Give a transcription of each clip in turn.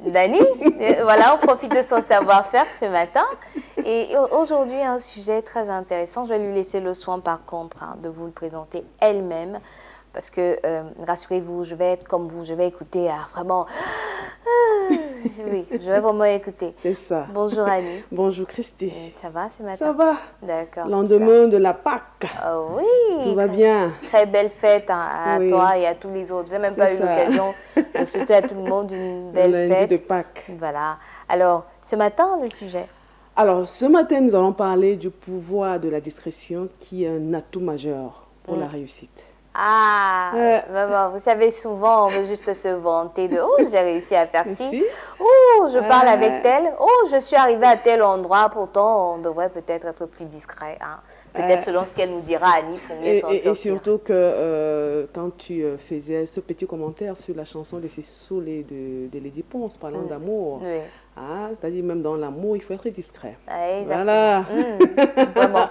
Dani, voilà, on profite de son savoir-faire ce matin. Et aujourd'hui, un sujet très intéressant. Je vais lui laisser le soin, par contre, de vous le présenter elle-même. Parce que, rassurez-vous, je vais être comme vous. Je vais écouter vraiment. Oui, je vais vraiment écouter. C'est ça. Bonjour Annie. Bonjour Christy. Ça va ce matin? Ça va. D'accord. Lendemain de la Pâques. Oh oui. Tout va bien. Très belle fête à Oui. toi et à tous les autres. J'ai même pas eu l'occasion de souhaiter à tout le monde une belle Lundi fête. de Pâques. Voilà. Alors, ce matin, le sujet. Alors, ce matin, nous allons parler du pouvoir de la discrétion qui est un atout majeur pour la réussite. Ah, maman, vous savez, souvent, on veut juste se vanter de « Oh, j'ai réussi à faire ci. Si. Oh, je parle avec tel. Oh, je suis arrivée à tel endroit. » Pourtant, on devrait peut-être être plus discret. Hein. Peut-être selon ce qu'elle nous dira, Annie, pour mieux s'en sortir. Et surtout que quand tu faisais ce petit commentaire sur la chanson de Sissoul et de Lady Ponce parlant d'amour, oui. C'est-à-dire même dans l'amour, il faut être discret. Exactement. Voilà. Vraiment.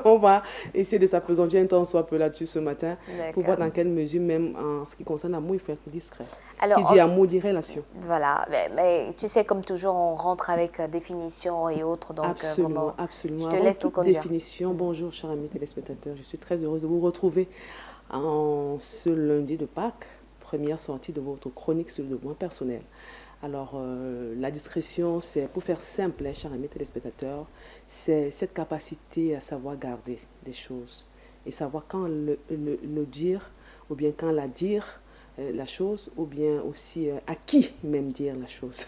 On va essayer de s'apesantir un temps soit peu là-dessus ce matin pour voir dans quelle mesure, même en ce qui concerne l'amour, il faut être discret. Alors, qui dit amour dit relation. Voilà, mais tu sais, comme toujours, on rentre avec définition et autres. Donc, absolument, absolument. Je te laisse nous conduire. Définition. Bonjour, chers amis téléspectateurs. Je suis très heureuse de vous retrouver en ce lundi de Pâques, première sortie de votre chronique sur le développement personnel. Alors, la discrétion, c'est, pour faire simple, chers amis téléspectateurs, c'est cette capacité à savoir garder des choses et savoir quand le dire ou bien quand la dire, la chose, ou bien aussi à qui même dire la chose.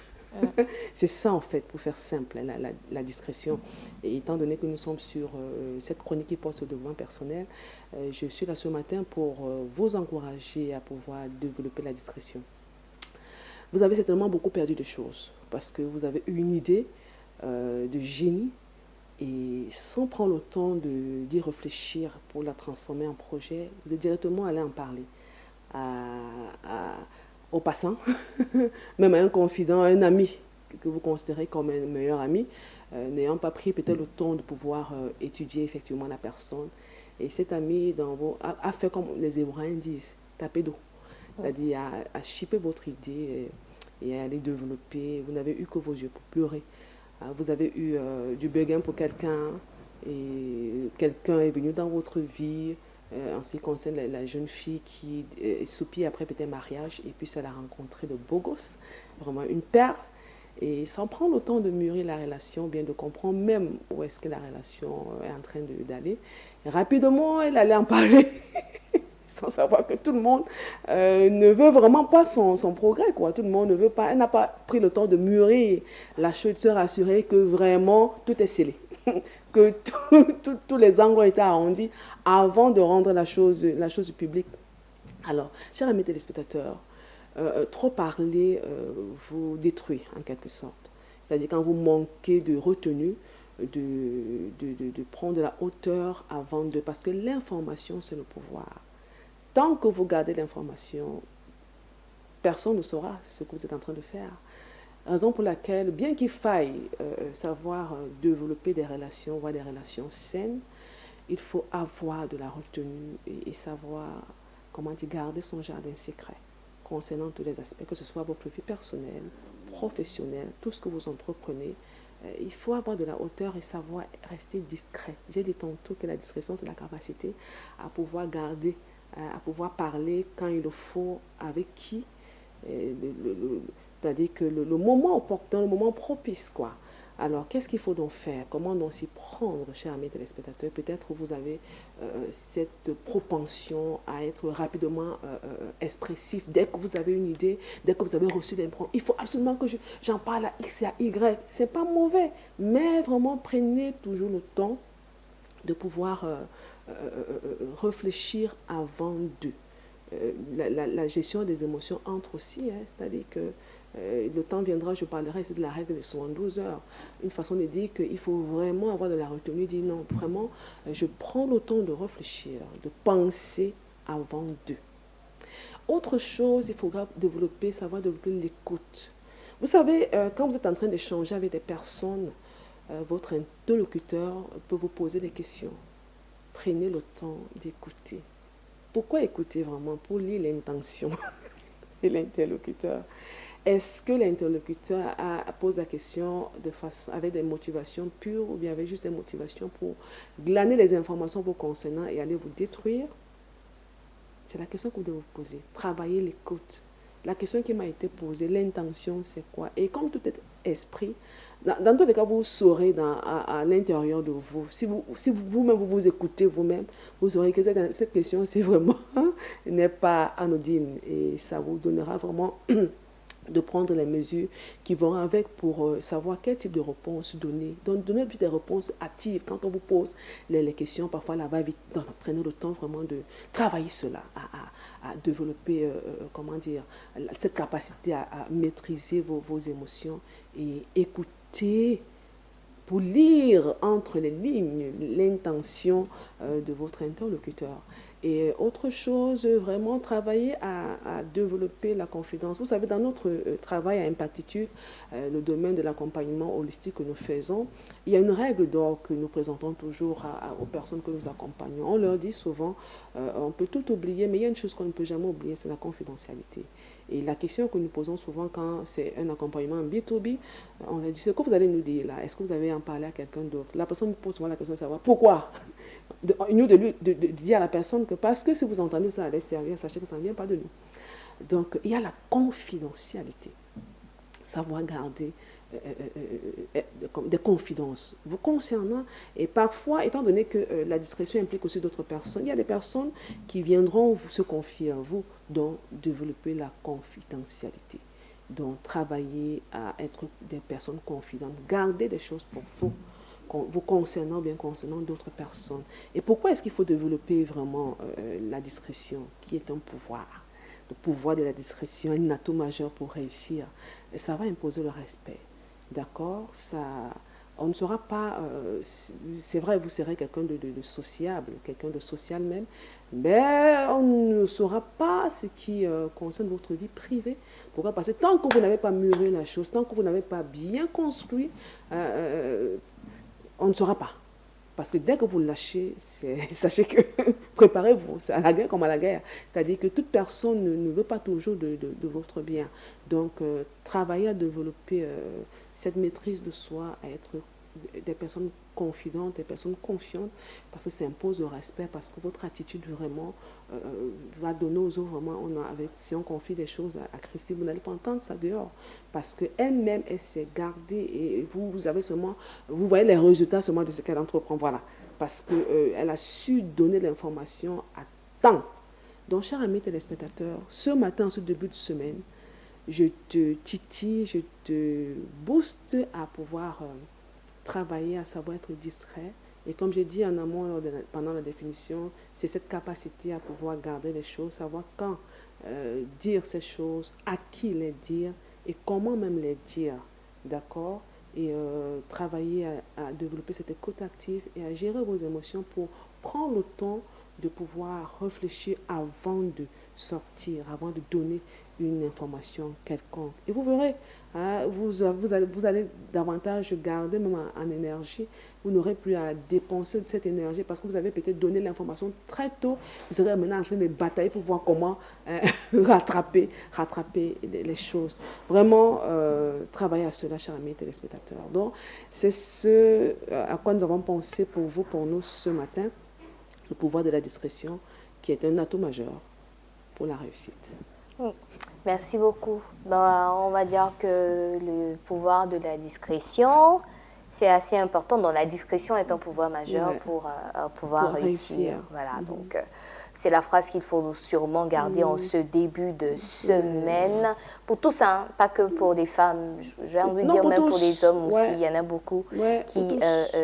C'est ça en fait, pour faire simple, la discrétion. Et étant donné que nous sommes sur cette chronique qui porte sur le développement personnel, je suis là ce matin pour vous encourager à pouvoir développer la discrétion. Vous avez certainement beaucoup perdu de choses parce que vous avez eu une idée de génie et sans prendre le temps d'y réfléchir pour la transformer en projet, vous êtes directement allé en parler au passant, même à un confident, à un ami que vous considérez comme un meilleur ami, n'ayant pas pris peut-être le temps de pouvoir étudier effectivement la personne. Et cet ami a fait comme les Hébreux disent, taper d'eau. C'est-à-dire à chipper votre idée et à aller développer. Vous n'avez eu que vos yeux pour pleurer. Vous avez eu du béguin pour quelqu'un et quelqu'un est venu dans votre vie en ce qui concerne la jeune fille qui soupire après peut-être mariage et puis elle a rencontré de beaux gosses, vraiment une perle. Et sans prendre le temps de mûrir la relation, bien de comprendre même où est-ce que la relation est en train d'aller. Rapidement, elle allait en parler. Sans savoir que tout le monde ne veut vraiment pas son progrès, quoi. Tout le monde ne veut pas, elle n'a pas pris le temps de mûrir la chose, de se rassurer que vraiment tout est scellé, que tous les angles ont été arrondis avant de rendre la chose publique. Alors, chers amis téléspectateurs, trop parler vous détruit en quelque sorte. C'est-à-dire quand vous manquez de retenue, de prendre de la hauteur avant de... Parce que l'information, c'est le pouvoir. Tant que vous gardez l'information, personne ne saura ce que vous êtes en train de faire. Raison pour laquelle, bien qu'il faille savoir développer des relations, voire des relations saines, il faut avoir de la retenue et savoir comment dire, garder son jardin secret concernant tous les aspects, que ce soit votre vie personnelle, professionnelle, tout ce que vous entreprenez. Il faut avoir de la hauteur et savoir rester discret. J'ai dit tantôt que la discrétion, c'est la capacité à pouvoir garder, à pouvoir parler quand il le faut, avec qui, c'est-à-dire que le moment opportun, le moment propice, quoi. Alors, qu'est-ce qu'il faut donc faire? Comment donc s'y prendre, chers amis téléspectateurs? Peut-être vous avez cette propension à être rapidement expressif. Dès que vous avez une idée, dès que vous avez reçu l'information, il faut absolument que j'en parle à X et à Y. Ce n'est pas mauvais, mais vraiment prenez toujours le temps de pouvoir réfléchir avant de. La gestion des émotions entre aussi, hein, c'est-à-dire que le temps viendra, je parlerai ici de la règle des 72 heures. Une façon de dire qu'il faut vraiment avoir de la retenue, dire non, vraiment, je prends le temps de réfléchir, de penser avant de. Autre chose, il faudra savoir développer l'écoute. Vous savez, quand vous êtes en train d'échanger avec des personnes, votre interlocuteur peut vous poser des questions. Prenez le temps d'écouter. Pourquoi écouter vraiment? Pour lire l'intention de l'interlocuteur. Est-ce que l'interlocuteur pose la question avec des motivations pures ou bien avec juste des motivations pour glaner les informations vous concernant et aller vous détruire? C'est la question que vous devez vous poser. Travailler l'écoute. La question qui m'a été posée, l'intention, c'est quoi? Et comme tout est esprit, dans tous les cas, vous saurez à l'intérieur de vous. Si vous-même, vous écoutez vous-même, vous saurez que cette question, c'est vraiment, n'est pas anodine. Et ça vous donnera vraiment de prendre les mesures qui vont avec pour savoir quel type de réponse donner. Donc, donner des réponses actives. Quand on vous pose les questions, parfois, là, va vite. Donc, prenez le temps vraiment de travailler cela, à développer, comment dire, cette capacité à maîtriser vos émotions et écouter pour lire entre les lignes l'intention de votre interlocuteur. Et autre chose, vraiment travailler à développer la confidence. Vous savez, dans notre travail à Impactitude, le domaine de l'accompagnement holistique que nous faisons, il y a une règle d'or que nous présentons toujours aux personnes que nous accompagnons. On leur dit souvent, on peut tout oublier, mais il y a une chose qu'on ne peut jamais oublier, c'est la confidentialité. Et la question que nous posons souvent quand c'est un accompagnement en B2B, on leur dit, c'est quoi vous allez nous dire là? Est-ce que vous avez en parlé à quelqu'un d'autre? La personne nous pose souvent la question de savoir pourquoi. Nous de dire à la personne que parce que si vous entendez ça à l'extérieur, sachez que ça ne vient pas de nous. Donc, il y a la confidentialité. Savoir garder des confidences vous concernant. Et parfois, étant donné que la discrétion implique aussi d'autres personnes, il y a des personnes qui viendront se confier à vous, donc développer la confidentialité. Donc, travailler à être des personnes confidentes, garder des choses pour vous concernant ou bien concernant d'autres personnes. Et pourquoi est-ce qu'il faut développer vraiment la discrétion, qui est un pouvoir? Le pouvoir de la discrétion, un atout majeur pour réussir. Et ça va imposer le respect. D'accord? On ne sera pas, c'est vrai, vous serez quelqu'un de sociable, quelqu'un de social même, mais on ne saura pas ce qui concerne votre vie privée. Pourquoi? Parce que tant que vous n'avez pas mûri la chose, tant que vous n'avez pas bien construit, on ne saura pas. Parce que dès que vous lâchez, sachez que préparez-vous, c'est à la guerre comme à la guerre. C'est-à-dire que toute personne ne veut pas toujours de votre bien. Donc, travaillez à développer cette maîtrise de soi, à être des personnes confidentes, des personnes confiantes, parce que ça impose le respect, parce que votre attitude vraiment va donner aux autres. Vraiment, si on confie des choses à Christy, vous n'allez pas entendre ça dehors, parce qu'elle-même, elle s'est gardée et vous avez seulement, vous voyez les résultats seulement de ce qu'elle entreprend, voilà, parce qu'elle a su donner l'information à temps. Donc, chers amis téléspectateurs, ce matin, ce début de semaine, je te titille, je te booste à pouvoir travailler, à savoir être discret. Et comme j'ai dit en amont pendant la définition, c'est cette capacité à pouvoir garder les choses, savoir quand dire ces choses, à qui les dire et comment même les dire. D'accord? Et travailler à développer cette écoute active et à gérer vos émotions pour prendre le temps de pouvoir réfléchir avant de sortir, avant de donner une information quelconque. Et vous verrez, hein, vous allez davantage garder même en énergie. Vous n'aurez plus à dépenser cette énergie parce que vous avez peut-être donné l'information très tôt. Vous serez maintenant en train de batailler pour voir comment rattraper les choses. Vraiment, travailler à cela, chers amis téléspectateurs. Donc, c'est ce à quoi nous avons pensé pour vous, pour nous, ce matin. Le pouvoir de la discrétion, qui est un atout majeur pour la réussite. Oui. Merci beaucoup. On va dire que le pouvoir de la discrétion, c'est assez important. Donc, la discrétion est un pouvoir majeur pour pouvoir réussir. Voilà, donc c'est la phrase qu'il faut sûrement garder en ce début de semaine. Pour tous, hein, pas que pour les femmes, j'ai envie de dire même pour les hommes aussi. Il y en a beaucoup qui,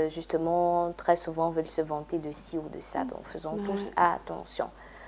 justement, très souvent veulent se vanter de ci ou de ça. Donc, faisons tous attention.